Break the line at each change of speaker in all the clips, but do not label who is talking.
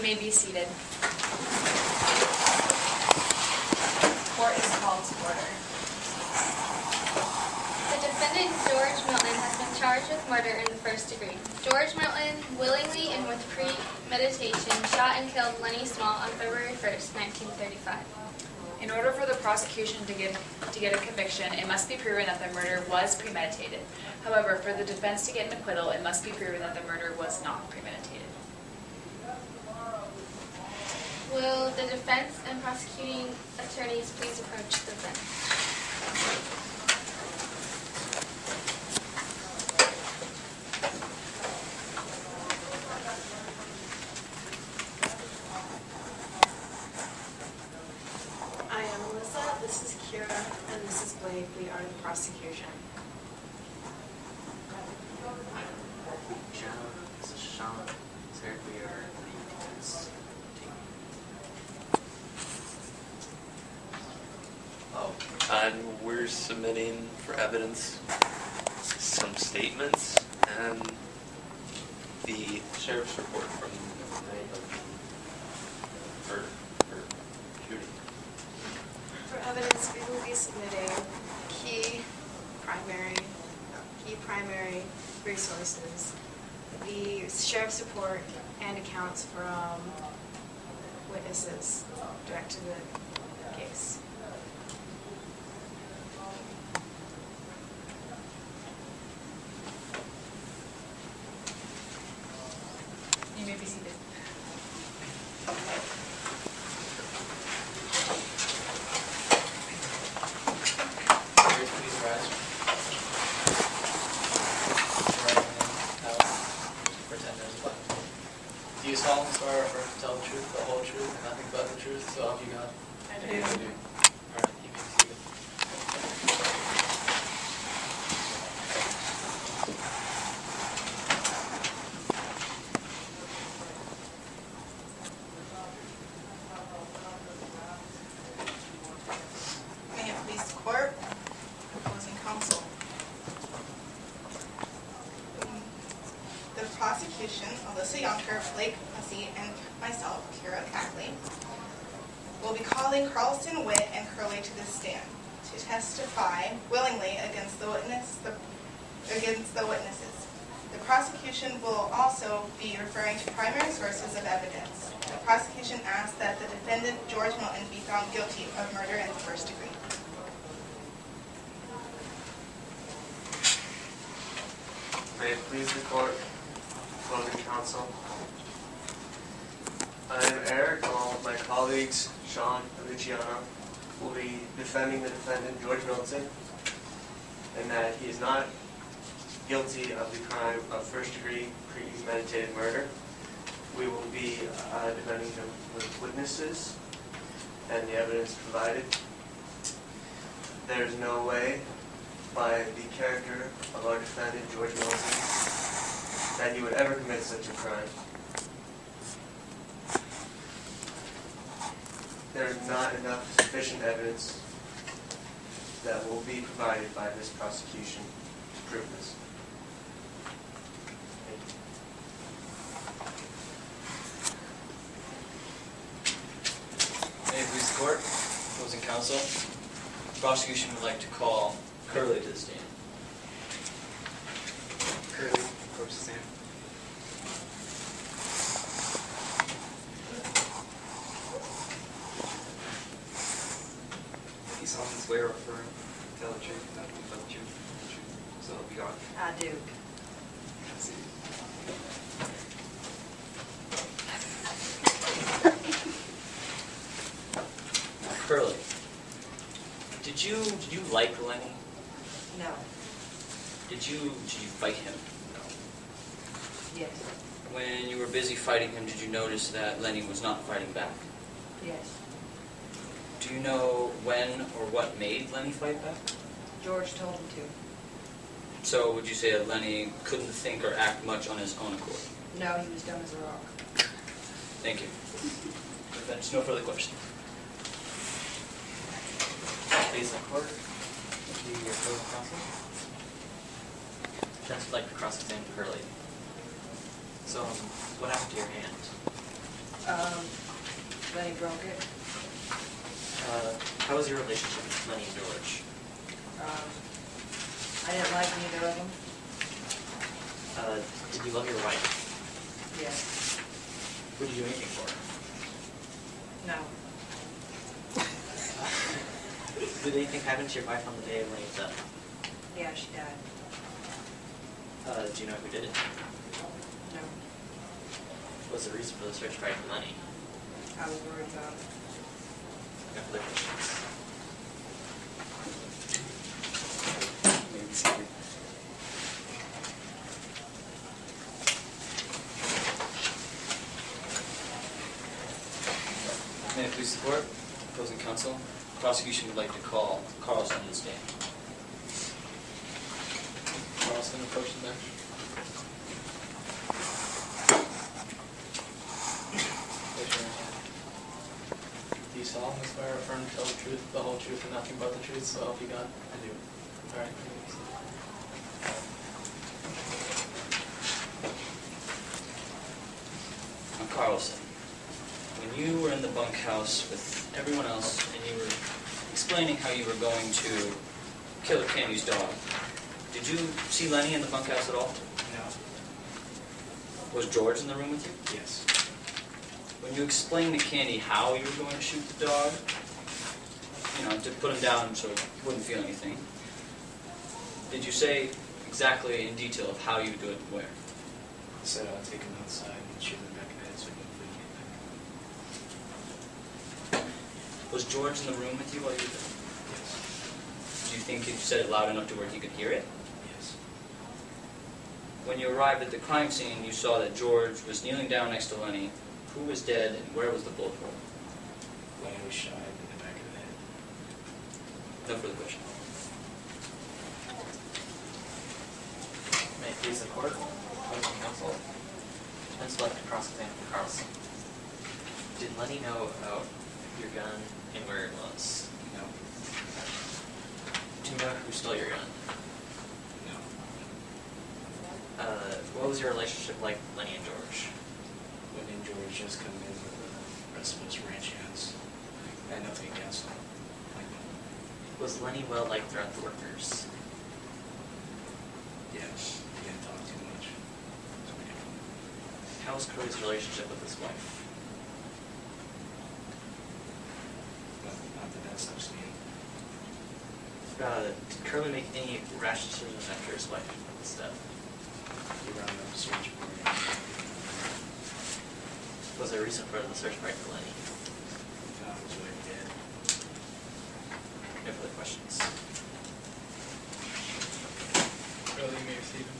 may be seated. Court is called to order.
The defendant, George Milton, has been charged with murder in the first degree. George Milton willingly and with premeditation shot and killed Lenny Small on February 1st, 1935.
In order for the prosecution to get a conviction, it must be proven that the murder was premeditated. However, for the defense to get an acquittal, it must be proven that the murder was not premeditated.
Will the defense and prosecuting attorneys please approach the bench?
I am Melissa, this is Kira, and this is Blake. We are the prosecution.
Jenna, this is Sean. Sarah, we are the defense team.
Oh, and we're submitting for evidence some statements and the sheriff's report from the night of her shooting.
For evidence, we will be submitting key primary resources, the sheriff's report, and accounts from witnesses direct to the case.
You may be seated.
Please rise. Right hand out. Pretend there's a button. Do you solemnly swear or affirm to tell the truth, the whole truth, and nothing but the truth, so help you God?
I do.
You do. Alright, you may be seated.
May it please the court, opposing counsel. The prosecution, Alyssa Yonker, Blake Hussey, and myself, Kira Cackley, will be calling Carlson, Witt, and Curley to the stand to testify willingly against the witnesses. The prosecution will also be referring to primary sources of evidence. The prosecution asks that the defendant, George Milton, be found guilty of murder in the first degree.
May it please the court, opposing counsel. I am Eric, along with my colleagues, Sean and Luciano, will be defending the defendant, George Milton, and that he is not guilty of the crime of first-degree premeditated murder. We will be defending him with witnesses and the evidence provided. There is no way, by the character of our defendant, George Milton, that he would ever commit such a crime. There is not enough sufficient evidence that will be provided by this prosecution to prove this.
May it please the court, opposing counsel. The prosecution would like to call Curley to the stand. Curley, approach the stand. You solemnly swear or affirm to tell the truth, nothing but the truth, and the truth, so help you God?
I do.
Curley, did you like Lenny?
No.
Did you fight him?
Yes.
When you were busy fighting him, did you notice that Lenny was not fighting back?
Yes.
Do you know when or what made Lenny fight back?
George told him to.
So would you say that Lenny couldn't think or act much on his own accord?
No, he was dumb as a rock.
Thank you. If there's no further questions. Please, the court. The opposing counsel. Defense would like to cross-examine Curley. So, what happened to your hand?
Lenny broke it.
How was your relationship with Lenny and George?
I didn't like neither of them.
Did you love your wife?
Yes.
Would you do anything for her?
No.
Did anything happen to your wife on the day of Lenny's death?
Yeah, she died.
Do you know who did it?
No.
What was the reason for the search party for Lenny?
I was worried about it.
No further questions.
Maybe seated. May I please support? Opposing counsel? Prosecution would like to call Carlson to the stand.
Carlson, approach the bench. Raise your right hand. Do you solemnly swear or affirm to tell the truth, the whole truth, and nothing but the truth, so help you God? I do. All right.
Now, Carlson, when you were in the bunkhouse with everyone else and you were explaining how you were going to kill Candy's dog, did you see Lenny in the bunkhouse at all?
No.
Was George in the room with you?
Yes.
When you explained to Candy how you were going to shoot the dog, to put him down so he wouldn't feel anything, did you say exactly in detail of how you would do it and where?
I said I'll take him outside and shoot him back in the head so he can bleed back.
Was George in the room with you while you were there?
Yes.
Do you think you said it loud enough to where he could hear it?
Yes.
When you arrived at the crime scene, you saw that George was kneeling down next to Lenny. Who was dead and where was the bullet hole?
Lenny was shot in the back of the head.
No further questions.
May it please the court, opposing counsel, defense left to cross-examine Carlson. Did Lenny know about your gun and where it was?
No.
Do you know who stole your gun?
No.
What was your relationship like with Lenny and George?
Lenny and George just come in with the rest of us ranch hands. I had nothing against them.
Was Lenny well liked throughout the workers?
Yeah, he didn't talk too much.
How was Curly's relationship with his wife?
Not the best I've seen.
Did Curly make any rash decisions after his wife was dead?
He rounded up a search party.
Was there a reason for the search party for Lenny?
He was really dead.
No further questions.
Early, you may receive him.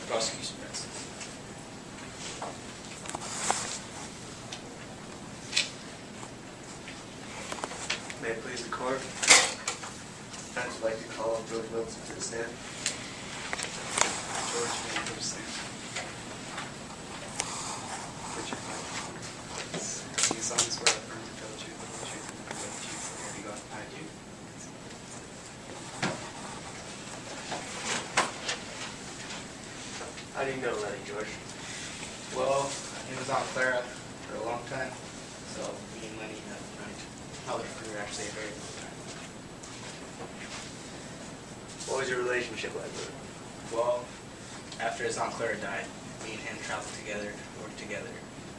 Prosecution rights.
May it please the court? Defense would like to call George Milton to the stand.
George, may I please stand? Put your mic. Do you solemnly swear or affirm to tell the truth, the whole truth, and nothing but the truth, so help you God? I do.
How do you know Lenny, George?
Well, he was on Clara for a long time, so me and Lenny have known each other for actually a very long time.
What was your relationship like with him?
Well, after his Aunt Clara died, me and him traveled together, worked together,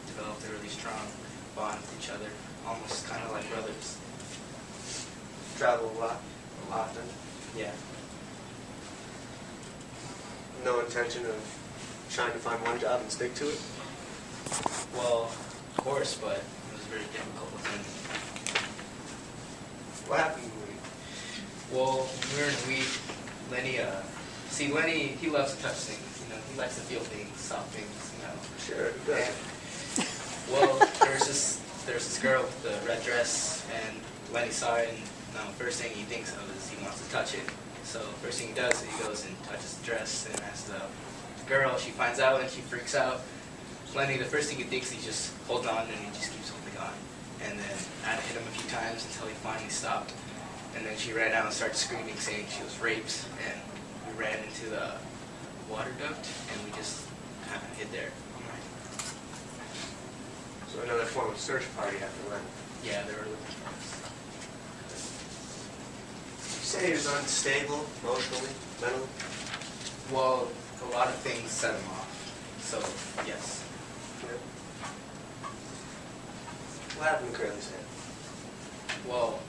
developed a really strong bond with each other, almost kind of like brothers.
Travel a lot? Often?
Yeah.
No intention of trying to find one job and stick to it?
Well, of course, but it was very difficult with him.
What happened when we...
Well, when we were in the week, Lenny, he loves to touch things, he likes to feel things, soft things,
Sure, who doesn't?
Well, there's this girl with the red dress, and Lenny saw it, and first thing he thinks of is he wants to touch it. So first thing he does is he goes and touches the dress, and as the girl, she finds out and she freaks out. Lenny, the first thing he thinks, he just holds on and he just keeps holding on. And then I had to hit him a few times until he finally stopped. and then she ran out and started screaming, saying she was raped, and we ran into the water duct, and we just kind of hid there.
So another form of search party after Lenny.
Yeah, they were looking for us.
You say he was unstable emotionally, mentally?
Well, a lot of things set him off, so yes.
What happened to Curly's head?
Well,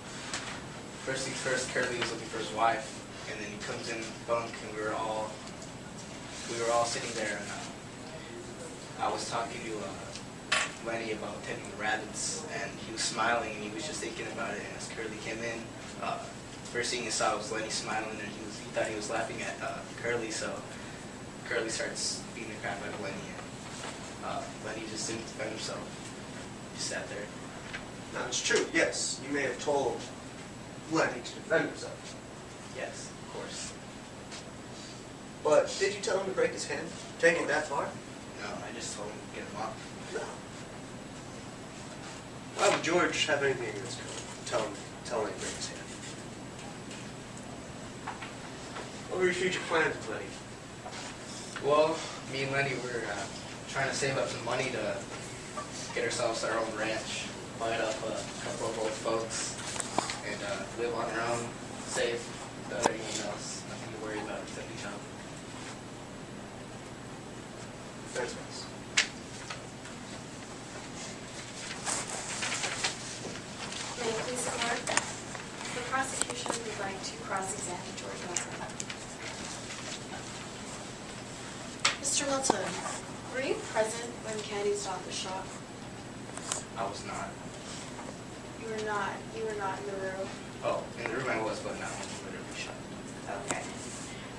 first things first, Curly was looking for his wife, and then he comes in the bunk, and we were all sitting there, and I was talking to Lenny about tending the rabbits, and he was smiling, and he was just thinking about it. And as Curly came in, first thing he saw was Lenny smiling, and he thought he was laughing at Curly, so Curly starts beating the crap out of Lenny, and Lenny just didn't defend himself. He sat there.
Now, it's true, yes. You may have told Lenny to defend himself.
Yes, of course.
But did you tell him to break his hand? Take it that far?
No, I just told him to get him off.
No. Why would George have anything against Curly? Tell him to break his hand. What were your future plans with Lenny?
Well, me and Lenny were trying to save up some money to get ourselves our own ranch, buy up a couple of old folks, and live on our own, safe, without anyone else. Nothing to worry about except each other.
That's nice.
May I please report? The prosecution would like to cross-examine George Milton. Mr. Milton, were you present when Candy's dog was shot?
I was not.
You were not. You were not in the room.
Oh, in the room I was, but not literally shot.
Okay.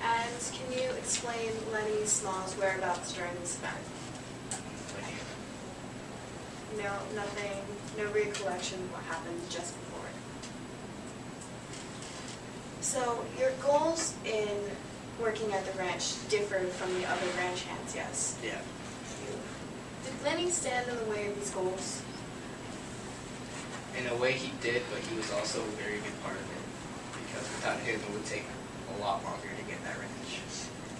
And can you explain Lenny Small's whereabouts during this event? No, nothing, no recollection of what happened just before. So your goals in working at the ranch differed from the other ranch hands, yes?
Yeah.
Did Lenny stand in the way of these goals?
In a way he did, but he was also a very good part of it. Because without him, it would take a lot longer to get that ranch.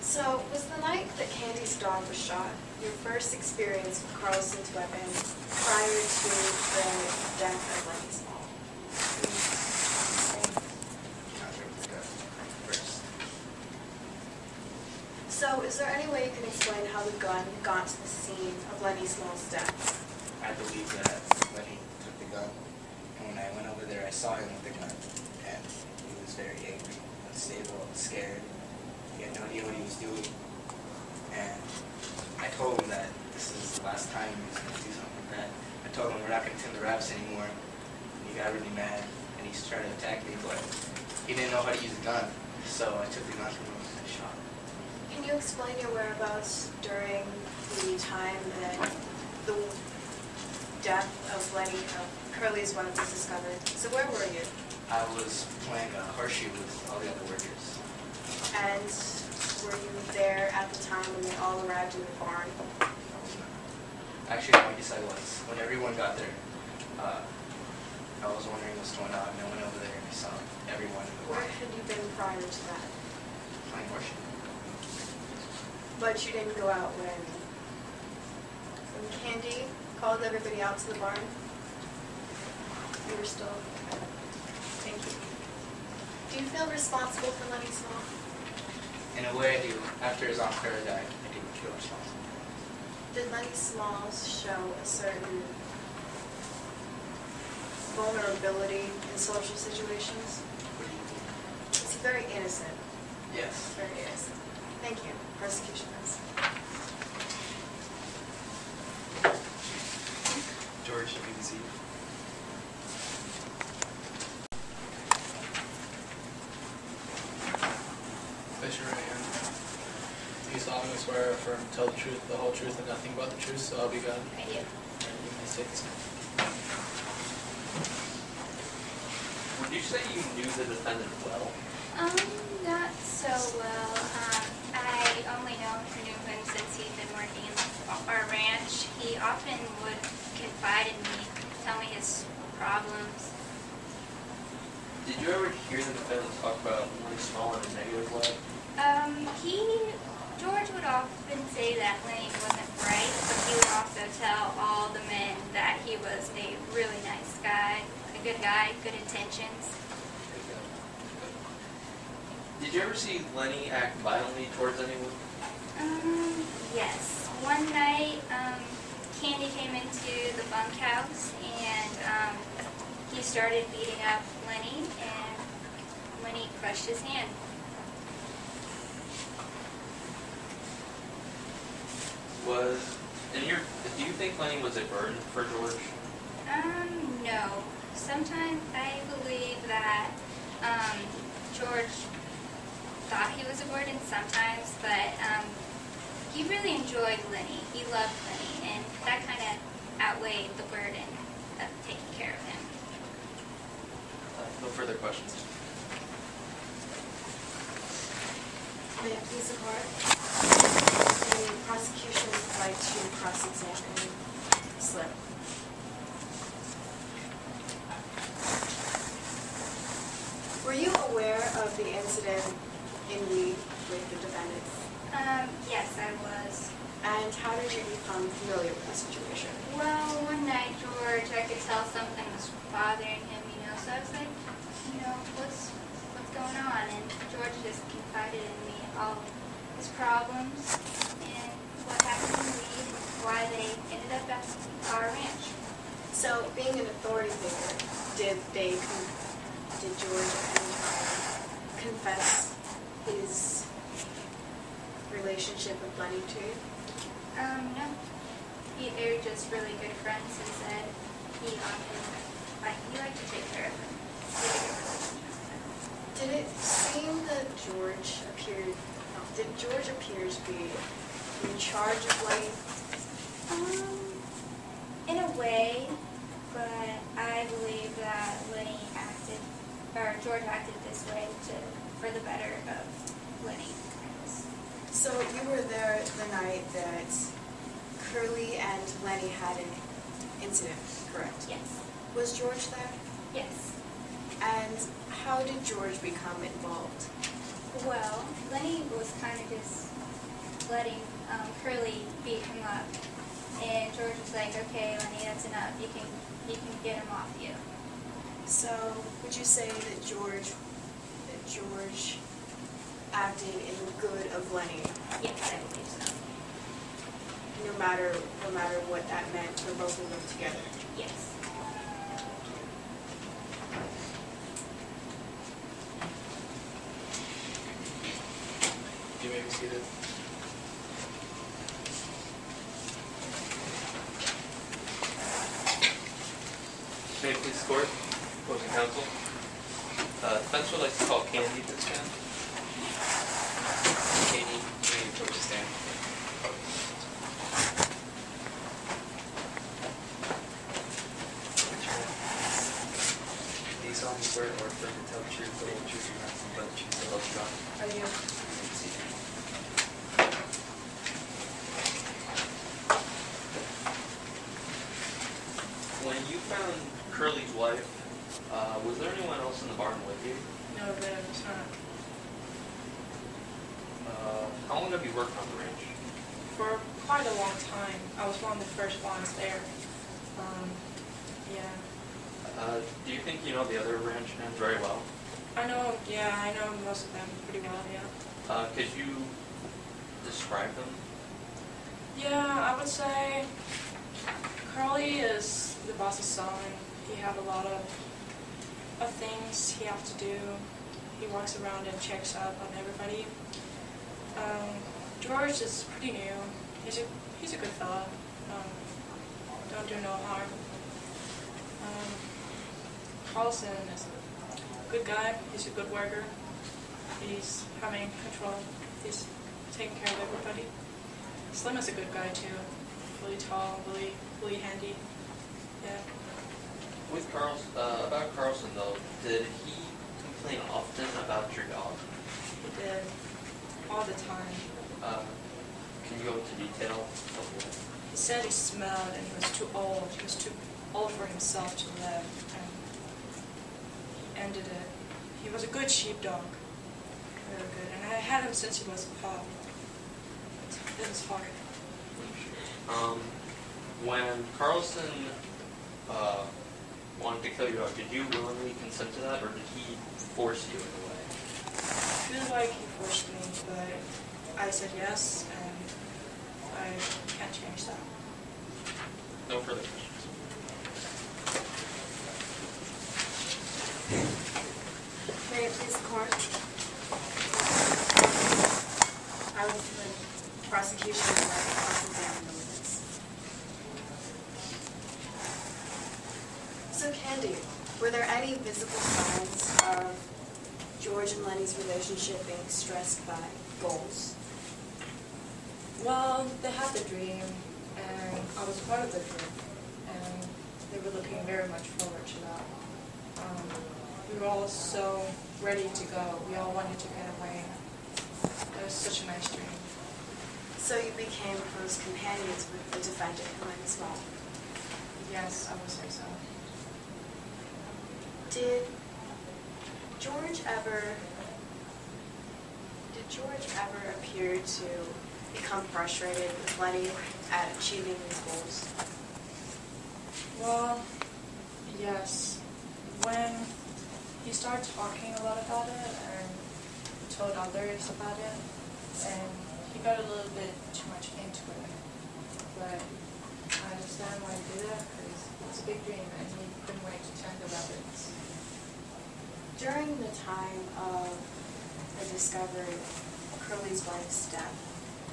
So, was the night that Candy's dog was shot your first experience with Carlson's weapon prior to the death of Lenny Small?
Not sure what the first.
So, is there any way you can explain how the gun got to the scene of Lenny Small's death?
I believe that Lenny took the gun, and when I went over there, I saw him with the gun, and he was very angry, unstable, scared. He had no idea what he was doing, and I told him that this is the last time he was going to do something like that. I told him we're not going to tend the rabbits anymore, and he got really mad, and he started to attack me, but he didn't know how to use a gun, so I took the gun from him and shot him.
Can you explain your whereabouts during the time that the death of Lenny, Curly's wife, was discovered? So where were you?
I was playing a horseshoe with all the other workers.
And were you there at the time when they all arrived in the barn?
Actually, no, I guess I was. When everyone got there, I was wondering what's going on, and I went over there and I saw everyone in the
Where
barn
had you been prior to that?
playing horseshoe.
But you didn't go out when Candy called everybody out to the barn? You were still... Thank you. Do you feel responsible for Lenny Small?
In a way, I do. After his Aunt Clara died, I do feel responsible.
Did Lenny Small show a certain vulnerability in social situations?
What do you mean?
Is he very innocent?
Yes.
Very innocent. Thank you. Prosecution is.
George, you can see.
Place your right hand. Do you solemnly swear or affirm to tell the truth, the whole truth, and nothing but the truth, so help you God?
I do.
And you may take this.
Would you say you knew the defendant well?
Not so well. I only knew him since he'd been working in our ranch. He often would confide in me, tell me his problems.
Did you ever hear the defendant talk about Lenny Small in a negative way?
George would often say that Lenny wasn't bright, but he would also tell all the men that he was a really nice guy, good intentions.
Did you ever see Lenny act violently towards anyone?
Yes. One night, Candy came into the bunkhouse and he started beating up Lenny, and Lenny crushed his hand.
Do you think Lenny was a burden for George?
No. Sometimes I believe that George thought he was a burden sometimes, but he really enjoyed Lenny. He loved Lenny, and that kind of outweighed the burden of taking care of him.
No further questions.
May it please the court? The prosecution would like to cross-examine Slip. Were you aware of the incident in Lee with the defendants?
Yes, I was.
And how did you become familiar with the situation?
Well, one night, George, I could tell something was bothering him, so I was like, what's going on? And George just confided in me all his problems and what happened in Lee and why they ended up at our ranch.
So, being an authority figure, did George at any time confess his relationship with Lenny to you?
No. They were just really good friends, and said he liked to take care of him.
Did it seem that George appear to be in charge of Lenny?
In a way, but I believe that George acted this way for the better of Lenny.
So you were there the night that Curly and Lenny had an incident, correct?
Yes.
Was George there?
Yes.
And how did George become involved?
Well, Lenny was kind of just letting Curly beat him up, and George was like, "Okay, Lenny, that's enough. You can get him off you."
So would you say that George acted in the good of Lenny?
Yes, I believe so.
No matter what that meant for both of them together?
Yes.
You may be seated.
May it please the court, opposing counsel. Defense would like to call Candy to the stand.
Katie, will you approach the stand? Do you solemnly swear or affirm to tell the truth, the whole truth, and nothing but the truth, so help you God?
I do.
When you found Curly's wife, was there anyone else in the barn with you?
No, there was not.
How long have you worked on the ranch?
For quite a long time. I was one of the first ones there. Yeah.
Do you think you know the other ranch hands very well?
I know most of them pretty well, yeah.
Could you describe them?
Yeah, I would say Carly is the boss's son. He has a lot of things he has to do. He walks around and checks up on everybody. George is pretty new. He's a good fella. Don't do no harm. Carlson is a good guy. He's a good worker. He's having control. He's taking care of everybody. Slim is a good guy too. Really tall, really handy. Yeah.
With about Carlson though, did he complain often about your dog?
He did. All the time.
Can you go into detail?
He said he smelled and he was too old. He was too old for himself to live. And he ended it He was a good sheepdog. Very good. And I had him since he was a pup. It was hard.
When Carlson wanted to kill your dog, did you willingly consent to that, or did he force you in a way?
I feel like he forced me, but I said yes, and I can't change that.
No further questions.
May it please the court? I was the prosecution and I cross-examined the witness. So Candy, were there any visible signs of George and Lenny's relationship being stressed by goals?
Well, they had the dream, and I was part of the dream, and they were looking very much forward to that. We were all so ready to go. We all wanted to get away. It was such a nice dream.
So you became close companions with the defendant and Lenny Small?
Yes, I would say so.
Did George ever appear to become frustrated with Lenny at achieving his goals?
Well, yes. When he started talking a lot about it and told others about it, and he got a little bit too much into it. But I understand why he did that, because it's a big dream and he couldn't wait to tell the rabbits.
During the time of the discovery of Curly's wife's death,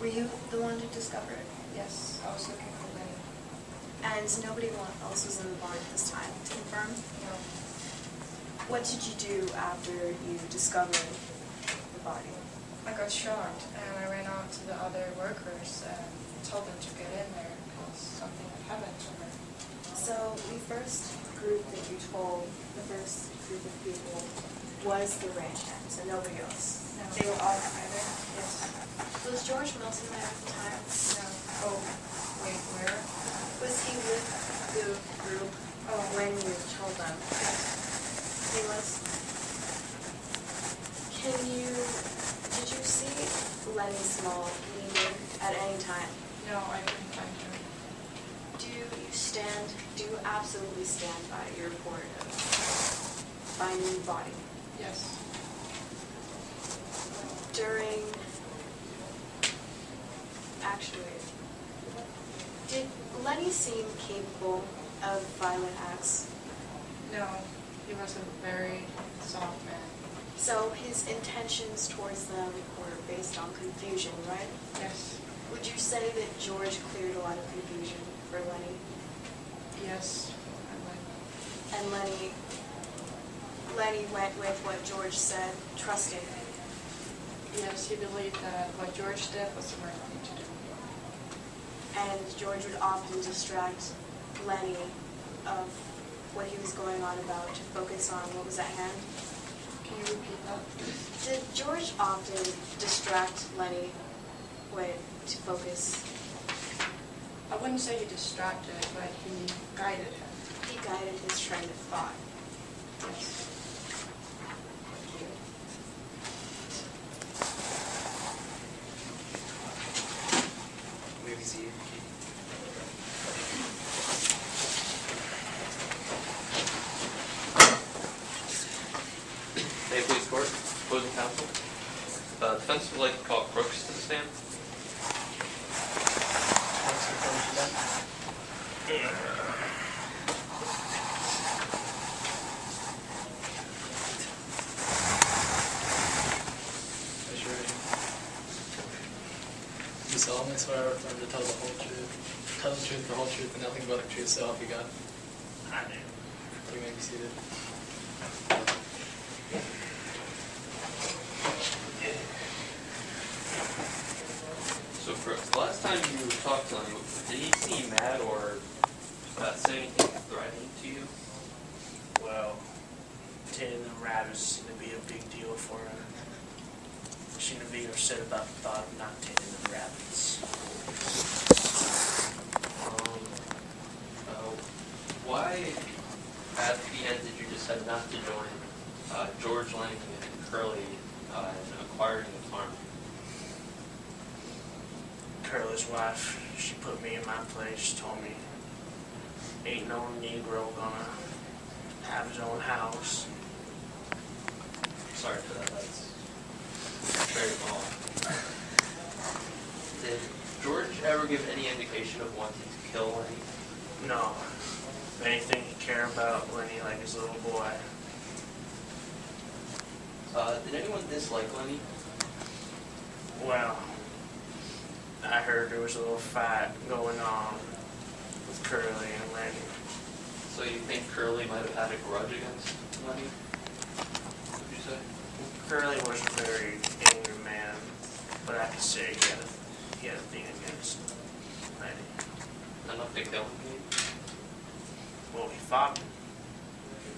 were you the one who discovered it?
Yes, I was looking for Lenny.
And nobody else was in the barn at this time to confirm?
No.
What did you do after you discovered the body?
I got shocked and I ran out to the other workers and told them to get in there because something had happened to her.
So the first group that you told, the first group of people, was the ranch hands and nobody else?
No.
They were all together?
Yes.
Was George Milton there at the time?
No. Oh, wait, where?
Was he with the group when you told them?
Yes.
He was? Did you see Lenny Small leaving at any time?
No, I couldn't find her.
Do you absolutely stand by your report of finding the body?
Yes.
Did Lenny seem capable of violent acts?
No, he was a very soft man.
So his intentions towards them were based on confusion, right?
Yes.
Would you say that George cleared a lot of confusion for Lenny?
Yes.
And Lenny went with what George said, trusting.
Yes, he believed that what George did was the right thing to do.
And George would often distract Lenny of what he was going on about to focus on what was at hand.
Can you repeat that?
Did George often distract Lenny to focus?
I wouldn't say he distracted, but he guided him.
He guided his train of thought.
Yes.
Maybe see.
May it please court, opposing counsel. Defense would like to call Crooks to the stand.
You solemnly swear or affirm to tell the whole truth, the whole truth, and nothing but the truth, so help you God. I do. You may be seated.
So Crooks, the last time you talked to him, did he seem mad or say anything threatening to you?
Well, tending the rabbits seemed to be a big deal for her. She seemed to be upset about the thought of not tending the rabbits.
Why at the end did you decide not to join George, Lenny, and Curly in acquiring the farm?
Curly's wife, she put me in my place. She told me, ain't no Negro gonna have his own house.
Sorry for that, that's very wrong. Did George ever give any indication of wanting to kill Lenny?
No. If anything, he cared about Lenny like his little boy.
Did anyone dislike Lenny?
Well, I heard there was a little fight going on with Curly and Lenny.
So you think Curly might have had a grudge against Lenny? Would you say?
Curly was a very angry man, but I could say he had a thing against Lenny.
Enough to kill him?
Well, he fought him.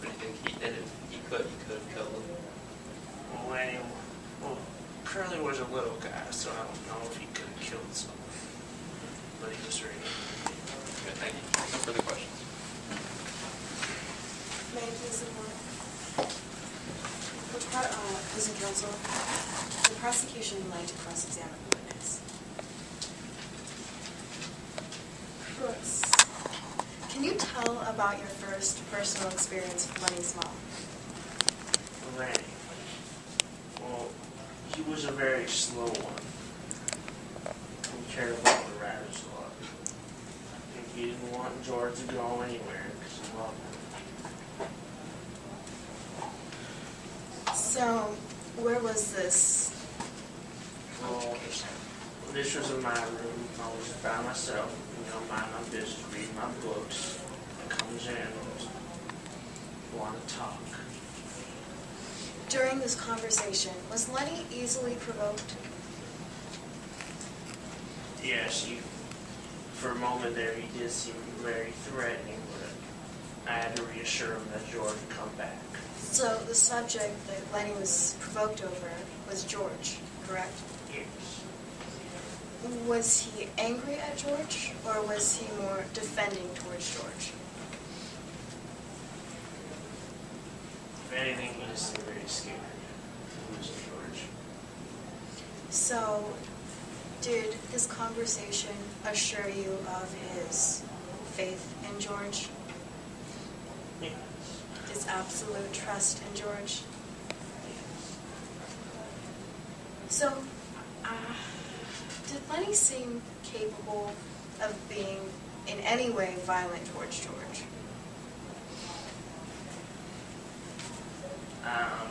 But you think he didn't? He could have killed him.
Well, Curly was a little guy, so I don't know if he could have killed someone. But he was very angry.
Okay, thank you. No further questions.
May I please support? Opposing counsel, the prosecution would like to cross-examine the witness. Brooks, can you tell about your first personal experience with Lenny's mom?
Lenny. Well, he was a very slow one. He cared about the rabbits a lot. I think he didn't want George to go anywhere because he loved him.
So, where was this
Well,
altercation?
this was in my room. I was by myself, mind my business, reading my books. He comes in and want to talk.
During this conversation, was Lenny easily provoked?
Yes, for a moment there, he did seem very threatening, but I had to reassure him that George would come back.
So the subject that Lenny was provoked over was George, correct?
Yes.
Was he angry at George, or was he more defending towards George?
If anything, he just seemed very scared of losing George.
So, did this conversation assure you of his faith in George?
Yes.
His absolute trust in George? So, did Lenny seem capable of being in any way violent towards George?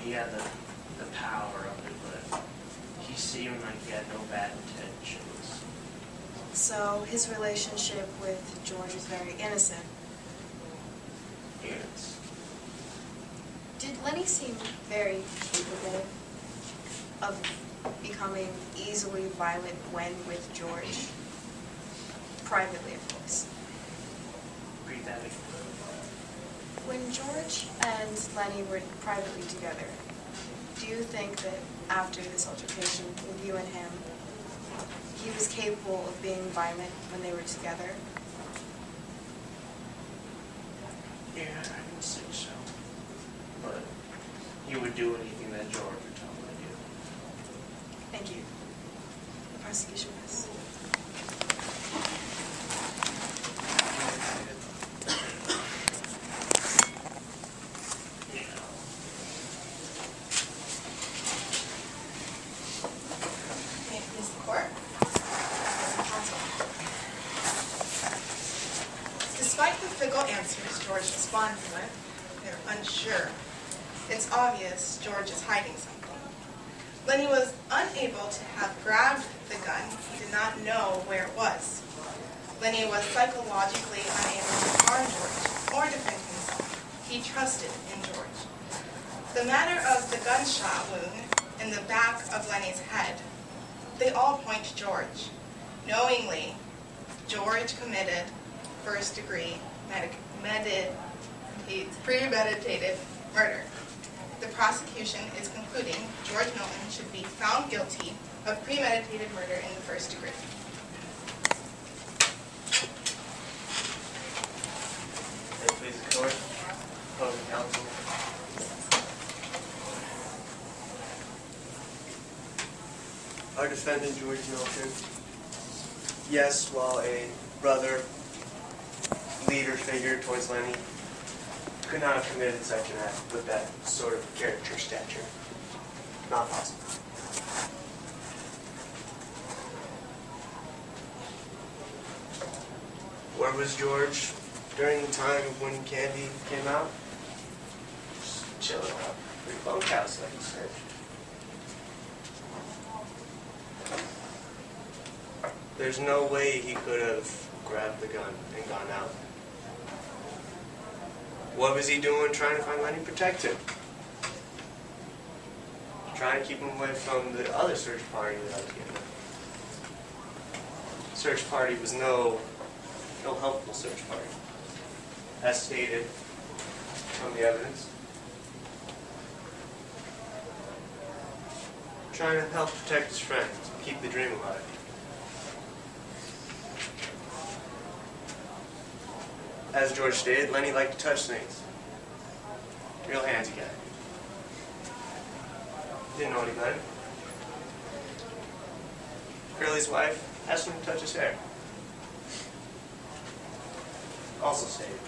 He had the power of it, but he seemed like he had no bad intentions.
So his relationship with George was very innocent.
Yes.
Did Lenny seem very capable of becoming easily violent when with George? Privately, of course.
Read that again.
When George and Lenny were privately together, do you think that after this altercation with you and him, he was capable of being violent when they were together?
Yeah, I can say so. But he would do anything that George would tell him to do.
Thank you. The prosecution has.
May it please the court? Counsel. Despite the fickle answers George responded with, they're unsure. It's obvious George is hiding something. Lenny was unable to have grabbed the gun. He did not know where it was. Lenny was psychologically unable to harm George or defend himself. He trusted in George. The matter of the gunshot wound in the back of Lenny's head, they all point to George. Knowingly, George committed first-degree premeditated murder. The prosecution is concluding George Milton should be found guilty of premeditated murder in the first degree.
May it please the court, opposing counsel. defendant, George Milton, yes, while a brother, leader figure towards Lenny, could not have committed such an act with that sort of character stature. Not possible. Where was George during the time of when Candy came out? Just chilling out in the bunkhouse, like you said. There's no way he could have grabbed the gun and gone out. What was he doing trying to find Lenny? Protect him. Trying to keep him away from the other search party that I was getting at. Search party was no helpful search party. As stated from the evidence. Trying to help protect his friends, keep the dream alive. As George stated, Lenny liked to touch things. Real handsy guy. Didn't know any better. Curly's wife asked him to touch his hair. Also stated.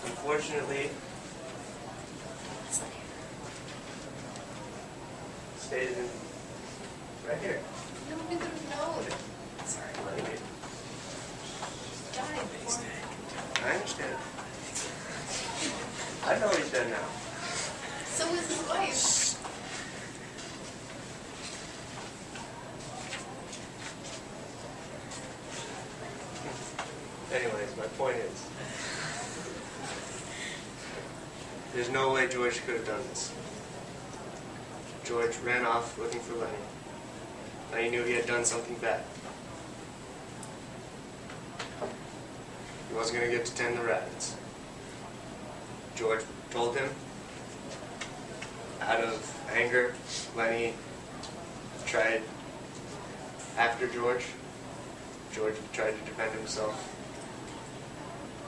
Unfortunately, stated in right here.
No one could have known. Sorry.
Lenny did.
Died before.
I understand. I know he's dead now.
So was his wife.
Anyways, my point is, there's no way George could have done this. George ran off looking for Lenny. Lenny knew he had done something bad. He wasn't going to get to tend the rabbits. George told him, out of anger, Lenny tried, after George tried to defend himself,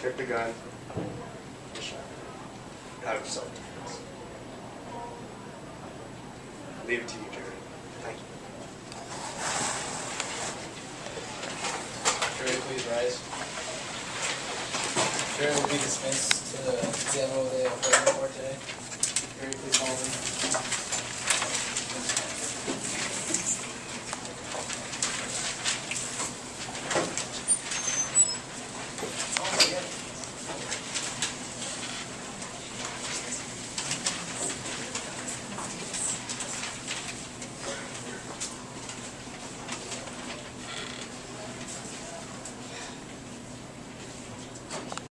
took the gun, and shot him out of self-defense. Leave it to you, Jerry. Thank you.
Jury, please rise. Jury will be dismissed to examine what they have heard for today. Jury, please call them.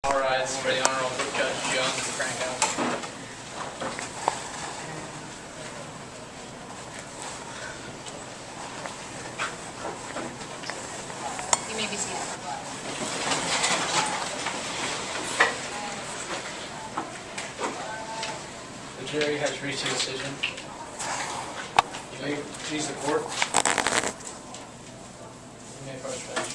All rise for the Honorable Judge Jones to crank out.
You may be seated.
The jury has reached a decision. You may please the court. You may approach, Judge.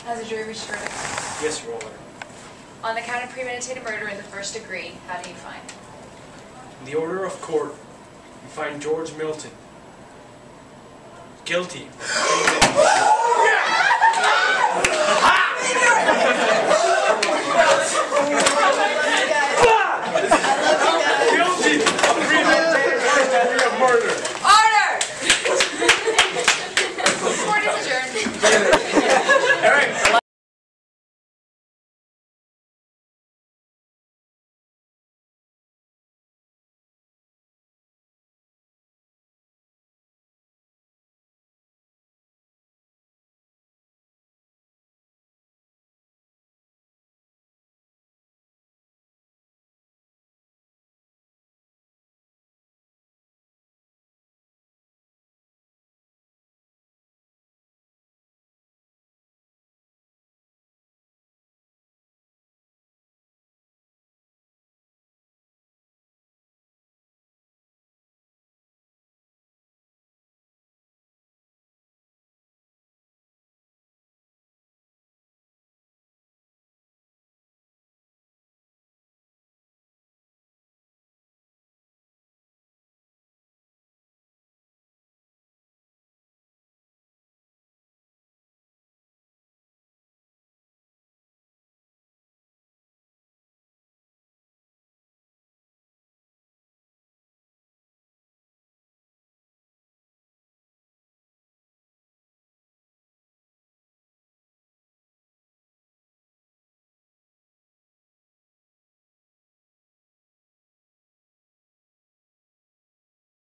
Has the jury reached a verdict?
Yes, Your Honor.
On the count of premeditated murder in the first degree, how do you find?
In the order of court, we find George Milton guilty of